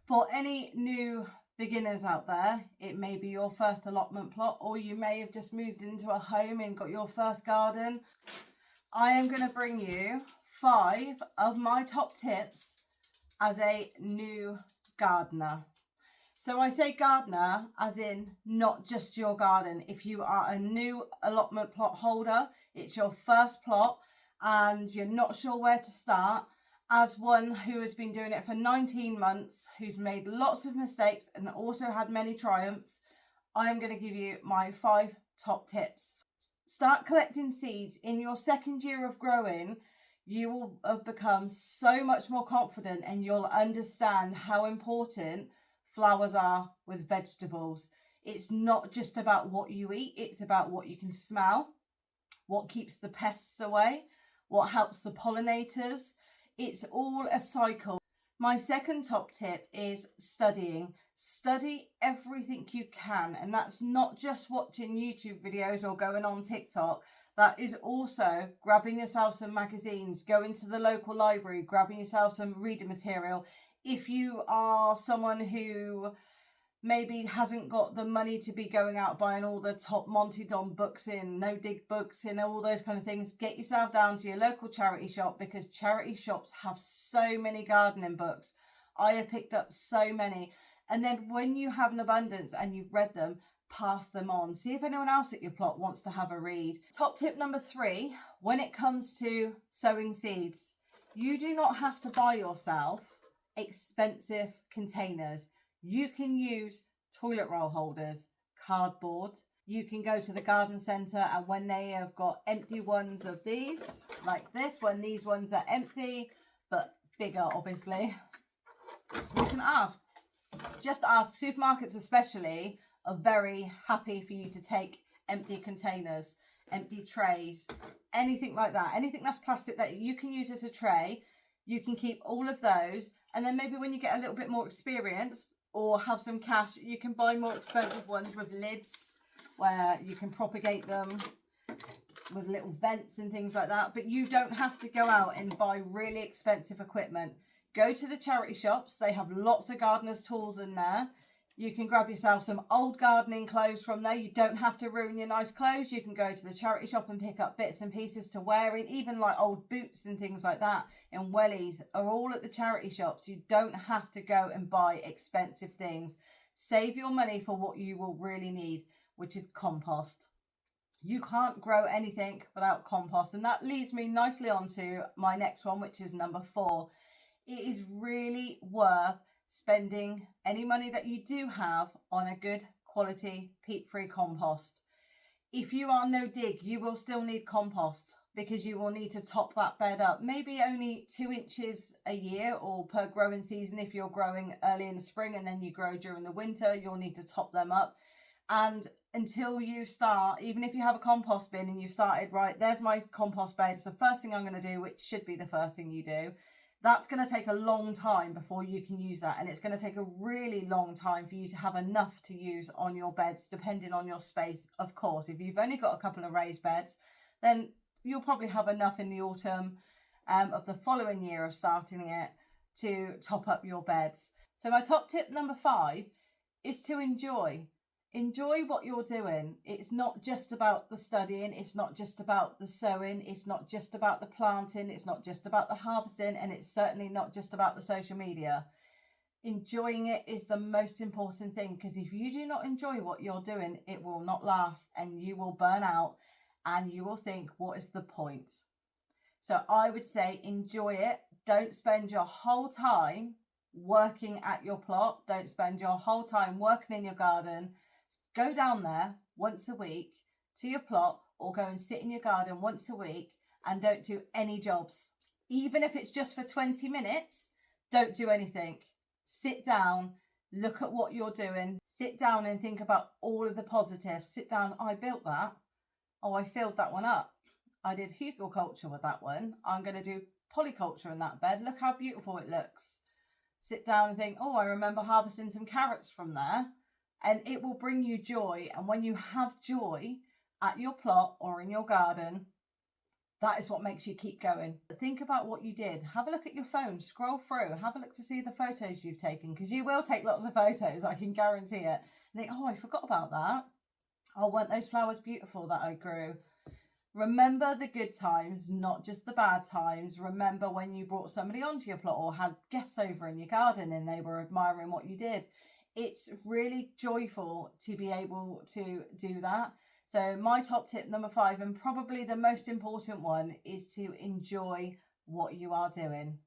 For any new beginners out there, it may be your first allotment plot, or you may have just moved into a home and got your first garden. I am going to bring you 5 of my top tips as a new gardener. So I say gardener as in not just your garden. If you are a new allotment plot holder, it's your first plot and you're not sure where to start, as one who has been doing it for 19 months, who's made lots of mistakes and also had many triumphs, I'm going to give you my 5 top tips. Start collecting seeds. In your second year of growing, you will have become so much more confident and you'll understand how important flowers are with vegetables. It's not just about what you eat, it's about what you can smell, what keeps the pests away, what helps the pollinators. It's all a cycle. My second top tip is studying. Study everything you can, and that's not just watching YouTube videos or going on TikTok. That is also grabbing yourself some magazines, going to the local library, grabbing yourself some reading material. If you are someone who maybe hasn't got the money to be going out buying all the top Monty Don books in, no dig books in, all those kind of things, get yourself down to your local charity shop, because charity shops have so many gardening books. I have picked up so many. And then when you have an abundance and you've read them, pass them on. See if anyone else at your plot wants to have a read. Top tip number 3, when it comes to sowing seeds, you do not have to buy yourself expensive containers. You can use toilet roll holders, cardboard. You can go to the garden centre, and when they have got empty ones of these, like this, when these ones are empty, but bigger obviously, you can ask. Just ask. Supermarkets especially are very happy for you to take empty containers, empty trays, anything like that. Anything that's plastic that you can use as a tray, you can keep all of those. And then maybe when you get a little bit more experience or have some cash, you can buy more expensive ones with lids where you can propagate them with little vents and things like that. But you don't have to go out and buy really expensive equipment. Go to the charity shops. They have lots of gardener's tools in there. You can grab yourself some old gardening clothes from there. You don't have to ruin your nice clothes. You can go to the charity shop and pick up bits and pieces to wear in, even like old boots and things like that. And wellies are all at the charity shops. You don't have to go and buy expensive things. Save your money for what you will really need, which is compost. You can't grow anything without compost. And that leads me nicely on to my next one, which is number 4. It is really worth spending any money that you do have on a good quality peat-free compost. If you are no dig, you will still need compost, because you will need to top that bed up. Maybe only 2 inches a year or per growing season. If you're growing early in the spring and then you grow during the winter, you'll need to top them up. And until you start, even if you have a compost bin and you started, right, there's my compost bed, it's the first thing I'm going to do, which should be the first thing you do. That's going to take a long time before you can use that. And it's going to take a really long time for you to have enough to use on your beds, depending on your space. Of course, if you've only got a couple of raised beds, then you'll probably have enough in the autumn of the following year of starting it to top up your beds. So my top tip number 5 is to enjoy. Enjoy what you're doing. It's not just about the studying. It's not just about the sowing. It's not just about the planting. It's not just about the harvesting. And it's certainly not just about the social media. Enjoying it is the most important thing, because if you do not enjoy what you're doing, it will not last and you will burn out and you will think, what is the point? So I would say enjoy it. Don't spend your whole time working at your plot. Don't spend your whole time working in your garden. Go down there once a week to your plot, or go and sit in your garden once a week and don't do any jobs. Even if it's just for 20 minutes, don't do anything. Sit down, look at what you're doing. Sit down and think about all of the positives. Sit down, I built that. Oh, I filled that one up. I did hugelculture with that one. I'm going to do polyculture in that bed. Look how beautiful it looks. Sit down and think, oh, I remember harvesting some carrots from there. And it will bring you joy. And when you have joy at your plot or in your garden, That is what makes you keep going. Think about what you did. Have a look at your phone, scroll through, have a look to see the photos you've taken, because you will take lots of photos, I can guarantee it. And think, oh, I forgot about that. Oh, weren't those flowers beautiful that I grew? Remember the good times, not just the bad times. Remember when you brought somebody onto your plot or had guests over in your garden and they were admiring what you did. It's really joyful to be able to do that. So my top tip number 5, and probably the most important one, is to enjoy what you are doing.